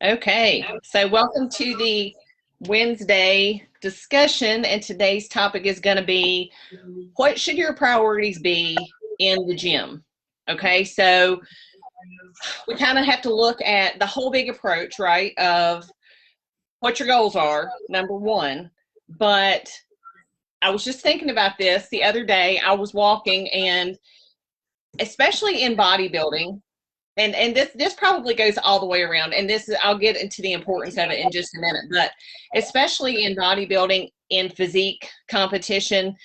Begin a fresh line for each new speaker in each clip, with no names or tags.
Okay, so welcome to the Wednesday discussion, and today's topic is going to be what should your priorities be in the gym? Okay, so we kind of have to look at the whole big approach, right, of what your goals are, number one. But I was just thinking about this the other day. I was walking, and especially in bodybuilding, and this probably goes all the way around, and this is, I'll get into the importance of it in just a minute, but especially in bodybuilding, in physique competition,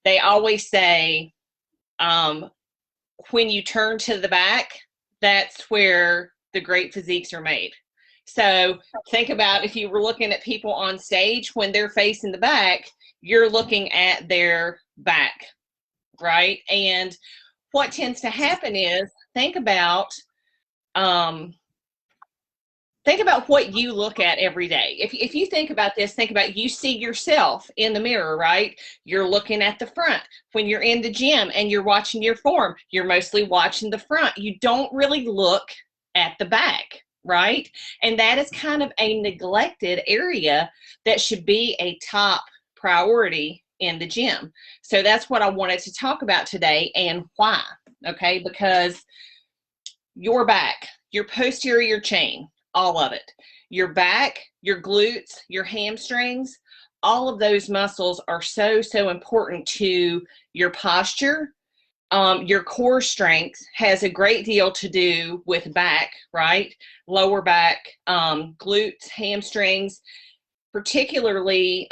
they always say when you turn to the back, that's where the great physiques are made. So think about if you were looking at people on stage, when they're facing the back, you're looking at their back, right? And what tends to happen is think about what you look at every day. If you think about this, think about you see yourself in the mirror, right? You're looking at the front. When you're in the gym and you're watching your form, you're mostly watching the front. You don't really look at the back, right? And that is kind of a neglected area that should be a top priority in the gym. So that's what I wanted to talk about today, and why, okay? Because your back, your posterior chain, all of it, your back, your glutes, your hamstrings, all of those muscles are so important to your posture. Your core strength has a great deal to do with back, right? Lower back, glutes, hamstrings, particularly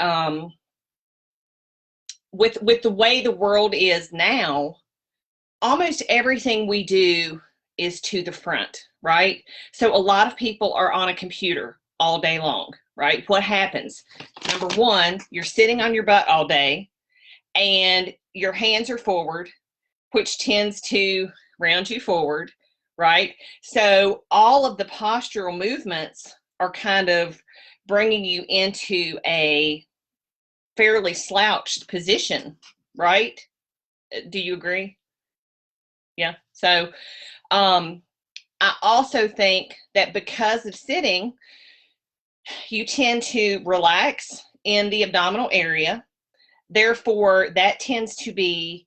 with the way the world is now. Almost everything we do is to the front, right? So a lot of people are on a computer all day long, right? What happens? Number one, you're sitting on your butt all day and your hands are forward, which tends to round you forward, right? So all of the postural movements are kind of bringing you into a fairly slouched position, right? Do you agree? Yeah. So I also think that because of sitting, you tend to relax in the abdominal area. Therefore, that tends to be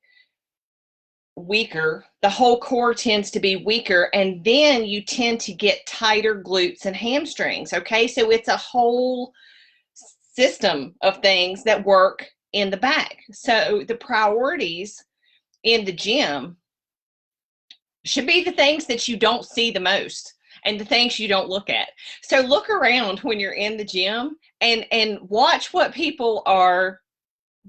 weaker. The whole core tends to be weaker, and then you tend to get tighter glutes and hamstrings. Okay, so it's a whole system of things that work in the back. So the priorities in the gym should be the things that you don't see the most and the things you don't look at. So look around when you're in the gym and watch what people are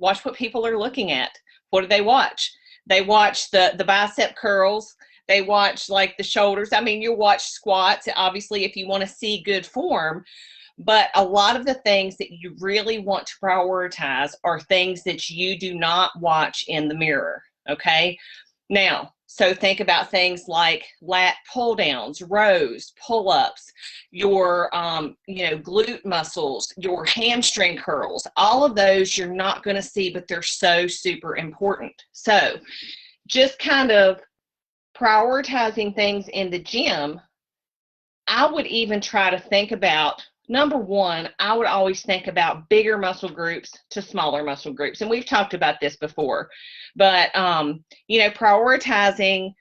looking at. What do they watch? They watch the bicep curls. They watch like the shoulders. I mean, you watch squats, obviously, if you want to see good form. But a lot of the things that you really want to prioritize are things that you do not watch in the mirror. Okay. Now, so think about things like lat pull downs, rows, pull-ups, your glute muscles, your hamstring curls. All of those you're not going to see, but they're so super important. So just kind of prioritizing things in the gym, I would even try to think about, number one, I would always think about bigger muscle groups to smaller muscle groups. And we've talked about this before, but, prioritizing,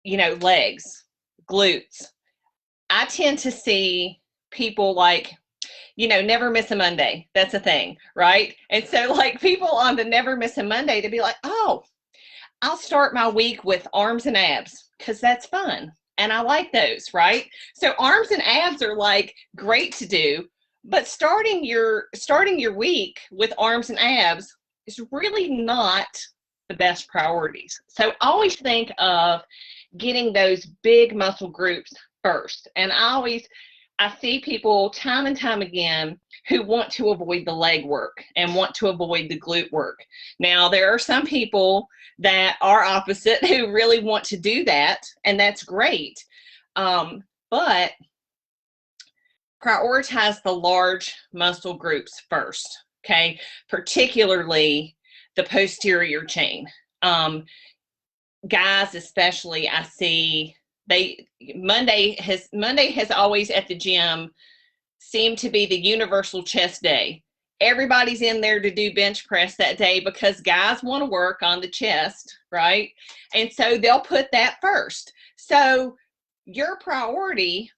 legs, glutes. I tend to see people like, never miss a Monday. That's a thing, right? And so like people on the never miss a Monday to be like, oh, I'll start my week with arms and abs because that's fun. And I like those, right? So arms and abs are like great to do, but starting your week with arms and abs is really not the best priorities. So always think of getting those big muscle groups first. And I see people time and time again who want to avoid the leg work and want to avoid the glute work. Now, there are some people that are opposite who really want to do that, and that's great. But prioritize the large muscle groups first, okay? Particularly the posterior chain. Guys especially, I see Monday has always at the gym seemed to be the universal chest day. Everybody's in there to do bench press that day because guys want to work on the chest, right? And so they'll put that first. So your priority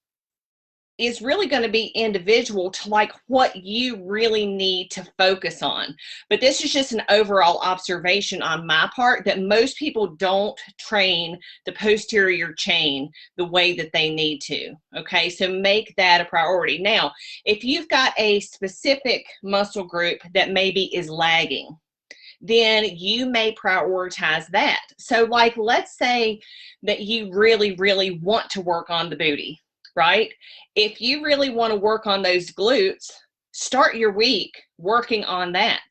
is really going to be individual to like what you really need to focus on. But this is just an overall observation on my part that most people don't train the posterior chain the way that they need to. Okay, so make that a priority. Now, if you've got a specific muscle group that maybe is lagging, then you may prioritize that. So like, let's say that you really, really want to work on the booty, right? If you really want to work on those glutes, start your week working on that,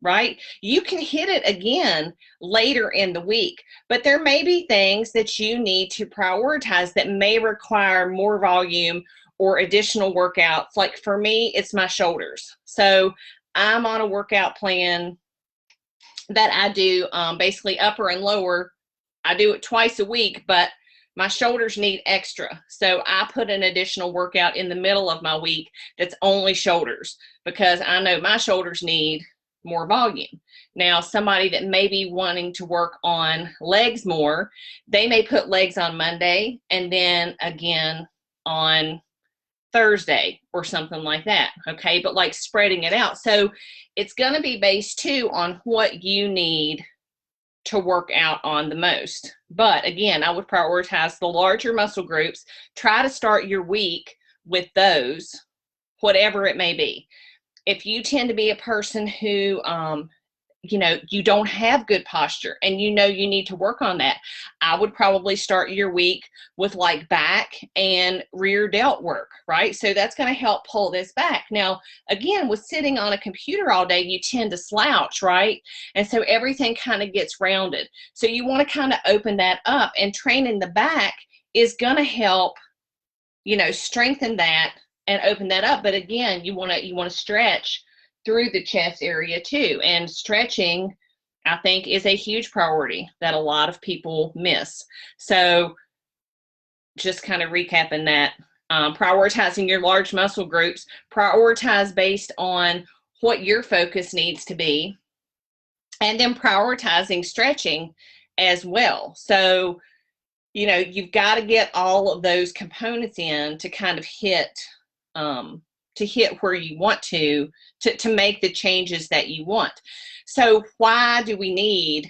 right? You can hit it again later in the week, but there may be things that you need to prioritize that may require more volume or additional workouts. Like for me, it's my shoulders. So I'm on a workout plan that I do basically upper and lower. I do it twice a week, but my shoulders need extra. So I put an additional workout in the middle of my week that's only shoulders because I know my shoulders need more volume. Now, somebody that may be wanting to work on legs more, they may put legs on Monday and then again on Thursday or something like that. Okay, but like spreading it out. So it's going to be based too on what you need to work out on the most. But again, I would prioritize the larger muscle groups. Try to start your week with those, whatever it may be. If you tend to be a person who you don't have good posture and you need to work on that, I would probably start your week with like back and rear delt work, right? So that's going to help pull this back. Now, again, with sitting on a computer all day, you tend to slouch, right? And so everything kind of gets rounded. So you want to kind of open that up, and training the back is going to help, strengthen that and open that up. But again, you want to stretch through the chest area too. And stretching, I think, is a huge priority that a lot of people miss. So just kind of recapping that, prioritizing your large muscle groups, prioritize based on what your focus needs to be, and then prioritizing stretching as well. So, you've got to get all of those components in to kind of hit where you want to make the changes that you want. So why do we need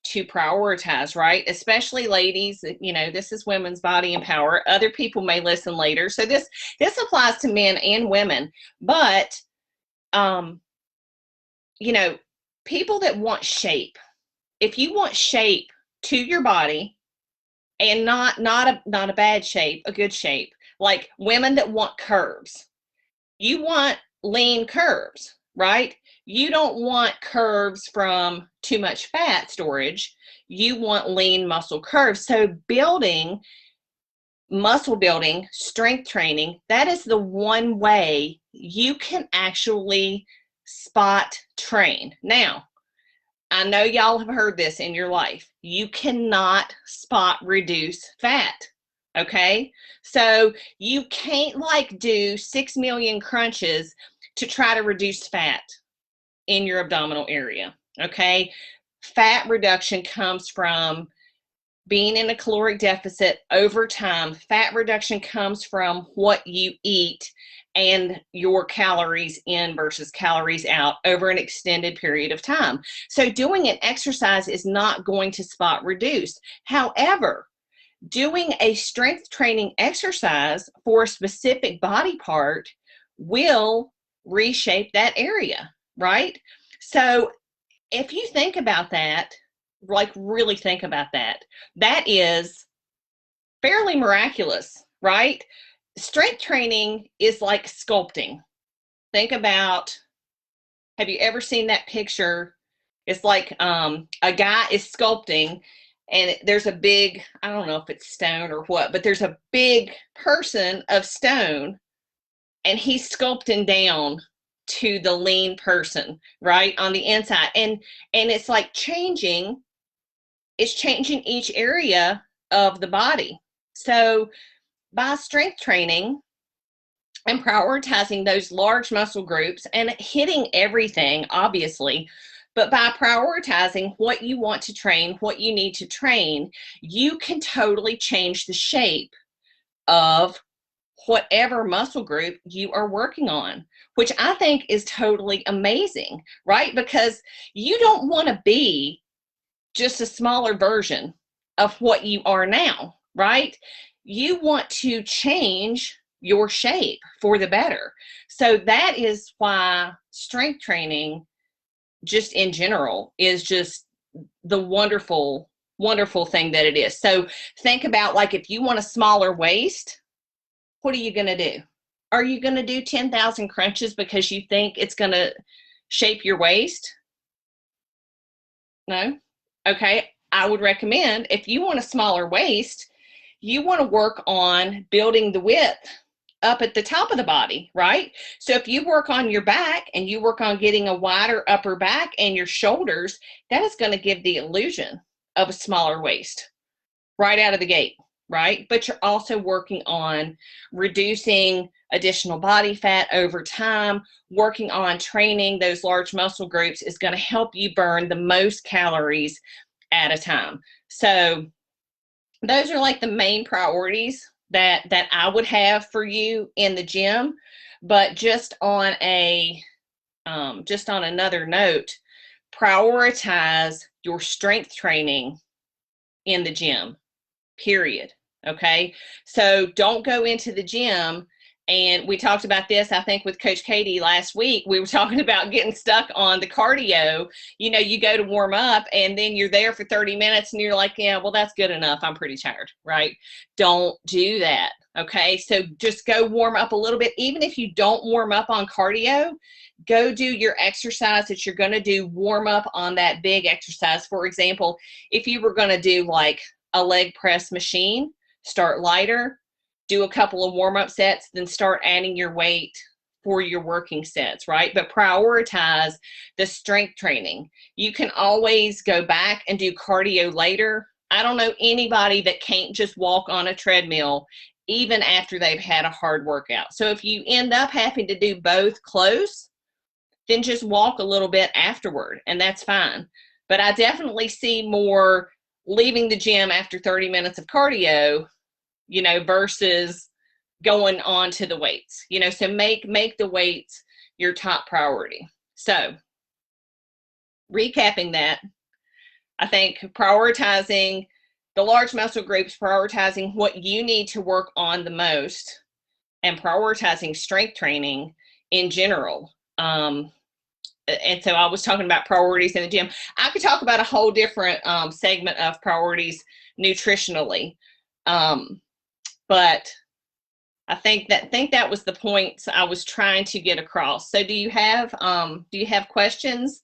to prioritize, right? Especially ladies, this is Women's Body and Power. Other people may listen later. So this applies to men and women, but, people that want shape, if you want shape to your body, and not a bad shape, a good shape, like women that want curves, you want lean curves, right? You don't want curves from too much fat storage. You want lean muscle curves. So muscle building, strength training, that is the one way you can actually spot train. Now, I know y'all have heard this in your life. You cannot spot reduce fat. Okay, so you can't like do 6 million crunches to try to reduce fat in your abdominal area. Okay, fat reduction comes from being in a caloric deficit over time. Fat reduction comes from what you eat and your calories in versus calories out over an extended period of time. So doing an exercise is not going to spot reduce. However, doing a strength training exercise for a specific body part will reshape that area, right? So if you think about that, like really think about that, that is fairly miraculous, right? Strength training is like sculpting. Think about, have you ever seen that picture? It's like a guy is sculpting, and there's a big, I don't know if it's stone or what, but there's a big person of stone, and he's sculpting down to the lean person, right, on the inside. And it's like changing each area of the body. So by strength training and prioritizing those large muscle groups and hitting everything, obviously, but by prioritizing what you want to train, what you need to train, you can totally change the shape of whatever muscle group you are working on, which I think is totally amazing, right? Because you don't want to be just a smaller version of what you are now, right? You want to change your shape for the better. So that is why strength training, just in general, is just the wonderful, wonderful thing that it is. So think about, like, if you want a smaller waist, what are you going to do? Are you going to do 10,000 crunches because you think it's going to shape your waist? No? Okay. I would recommend, if you want a smaller waist, you want to work on building the width up at the top of the body, right? So if you work on your back and you work on getting a wider upper back and your shoulders, that is going to give the illusion of a smaller waist right out of the gate, right? But you're also working on reducing additional body fat over time. Working on training those large muscle groups is going to help you burn the most calories at a time. So those are like the main priorities that I would have for you in the gym. But just on another note, prioritize your strength training in the gym, period. Okay. So don't go into the gym. And we talked about this, I think, with Coach Katie last week. We were talking about getting stuck on the cardio. You know, you go to warm up and then you're there for 30 minutes and you're like, yeah, well, that's good enough. I'm pretty tired, right? Don't do that. Okay. So just go warm up a little bit. Even if you don't warm up on cardio, go do your exercise that you're going to do, warm up on that big exercise. For example, if you were going to do like a leg press machine, start lighter, do a couple of warm-up sets, then start adding your weight for your working sets, right? But prioritize the strength training. You can always go back and do cardio later. I don't know anybody that can't just walk on a treadmill even after they've had a hard workout. So if you end up having to do both close, then just walk a little bit afterward, and that's fine. But I definitely see more leaving the gym after 30 minutes of cardio, you know, versus going on to the weights, you know, so make the weights your top priority. So recapping that, I think prioritizing the large muscle groups, prioritizing what you need to work on the most, and prioritizing strength training in general. And so I was talking about priorities in the gym. I could talk about a whole different segment of priorities nutritionally. But I think that was the points I was trying to get across. So do you have questions?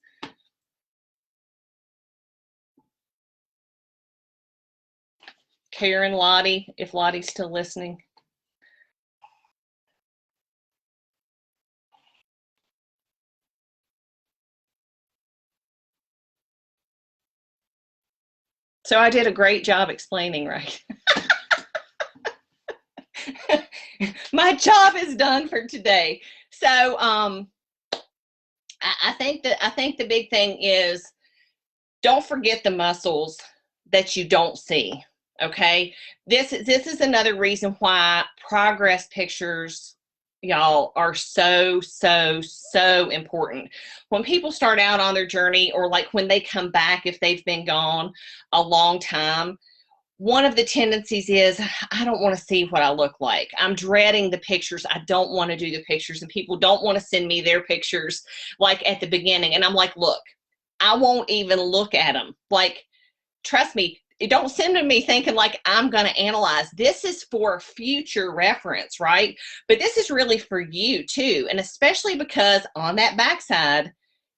Karen, Lottie, if Lottie's still listening. So I did a great job explaining, right? My job is done for today. So I think the big thing is, don't forget the muscles that you don't see. Okay, this is another reason why progress pictures, y'all, are so important. When people start out on their journey, or like when they come back, if they've been gone a long time, one of the tendencies is, I don't want to see what I look like. I'm dreading the pictures. I don't want to do the pictures, and people don't want to send me their pictures like at the beginning. And I'm like, look, I won't even look at them. Like, trust me, don't send them to me thinking like I'm going to analyze. This is for future reference, right? But this is really for you too. And especially because on that backside,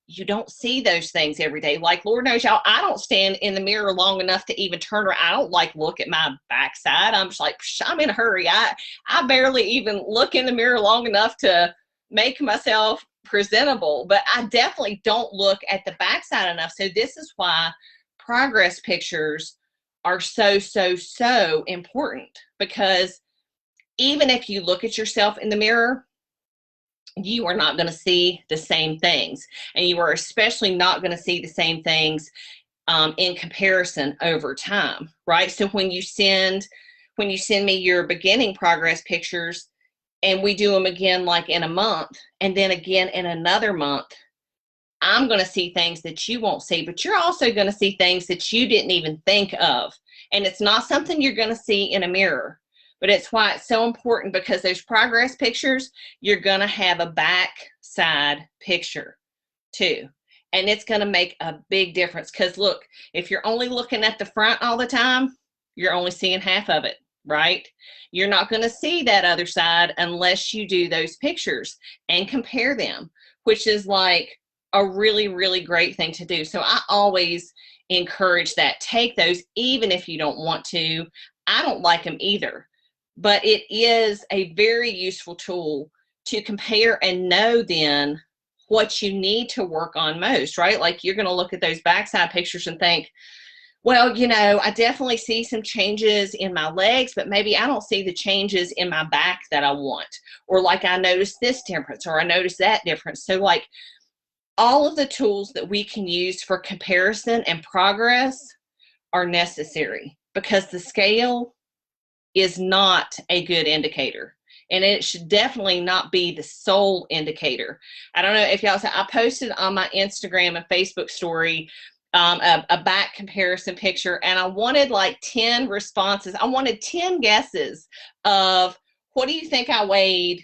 you don't see those things every day. Like, Lord knows, y'all, I don't stand in the mirror long enough to even turn around. I don't like look at my backside. I'm just like, I'm in a hurry. I barely even look in the mirror long enough to make myself presentable, but I definitely don't look at the backside enough. So this is why progress pictures are so, so, so important, because even if you look at yourself in the mirror, you are not going to see the same things. And you are especially not going to see the same things in comparison over time, right? So when you send me your beginning progress pictures, and we do them again like in a month, and then again in another month, I'm going to see things that you won't see, but you're also going to see things that you didn't even think of. And it's not something you're going to see in a mirror, but it's why it's so important, because those progress pictures, you're going to have a back side picture too. And it's going to make a big difference, because look, if you're only looking at the front all the time, you're only seeing half of it, right? You're not going to see that other side unless you do those pictures and compare them, which is like a really, really great thing to do. So I always encourage that. Take those, even if you don't want to. I don't like them either, but it is a very useful tool to compare and know then what you need to work on most, right? Like you're going to look at those backside pictures and think, well, you know, I definitely see some changes in my legs, but maybe I don't see the changes in my back that I want. Or like I noticed this difference, or I noticed that difference. So like all of the tools that we can use for comparison and progress are necessary, because the scale is not a good indicator. And it should definitely not be the sole indicator. I don't know if y'all saw, I posted on my Instagram and Facebook story a back comparison picture, and I wanted like 10 responses. I wanted 10 guesses of, what do you think I weighed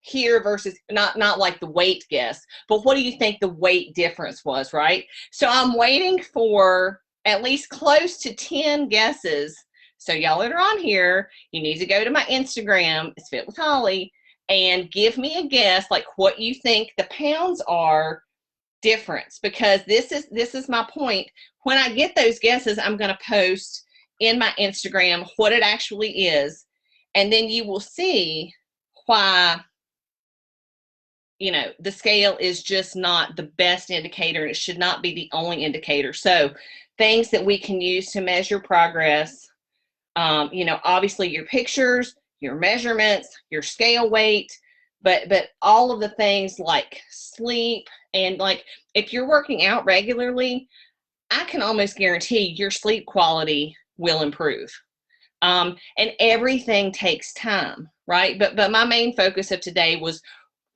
here versus, not like the weight guess, but what do you think the weight difference was, right? So I'm waiting for at least close to 10 guesses. So y'all that are on here, you need to go to my Instagram, it's Fit with Holly, and give me a guess, like what you think the pounds are difference, because this is my point. When I get those guesses, I'm going to post in my Instagram what it actually is, and then you will see why, you know, the scale is just not the best indicator, and it should not be the only indicator. So things that we can use to measure progress, you know, obviously your pictures, your measurements, your scale weight, but all of the things like sleep, and like if you're working out regularly, I can almost guarantee your sleep quality will improve. And everything takes time, right? But my main focus of today was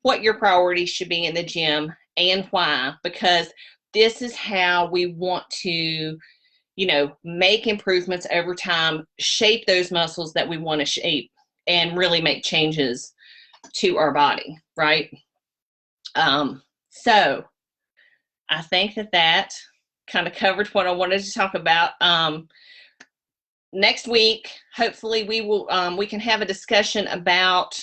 what your priorities should be in the gym and why, because this is how we want to, you know, make improvements over time, shape those muscles that we want to shape, and really make changes to our body, right? So I think that kind of covered what I wanted to talk about. Next week, hopefully we can have a discussion about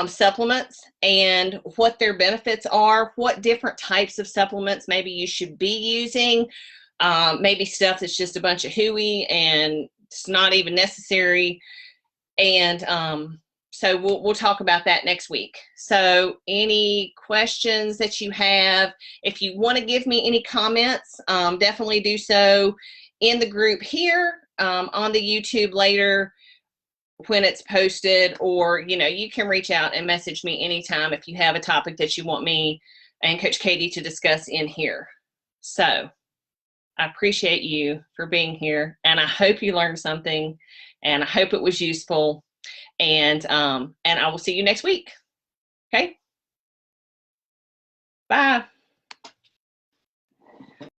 supplements and what their benefits are, what different types of supplements maybe you should be using, maybe stuff that's just a bunch of hooey and it's not even necessary. And so we'll talk about that next week. So any questions that you have, if you want to give me any comments, definitely do so in the group here, on the YouTube later when it's posted, or, you know, you can reach out and message me anytime if you have a topic that you want me and Coach Katie to discuss in here. So I appreciate you for being here, and I hope you learned something, and I hope it was useful, and I will see you next week. Okay? Bye.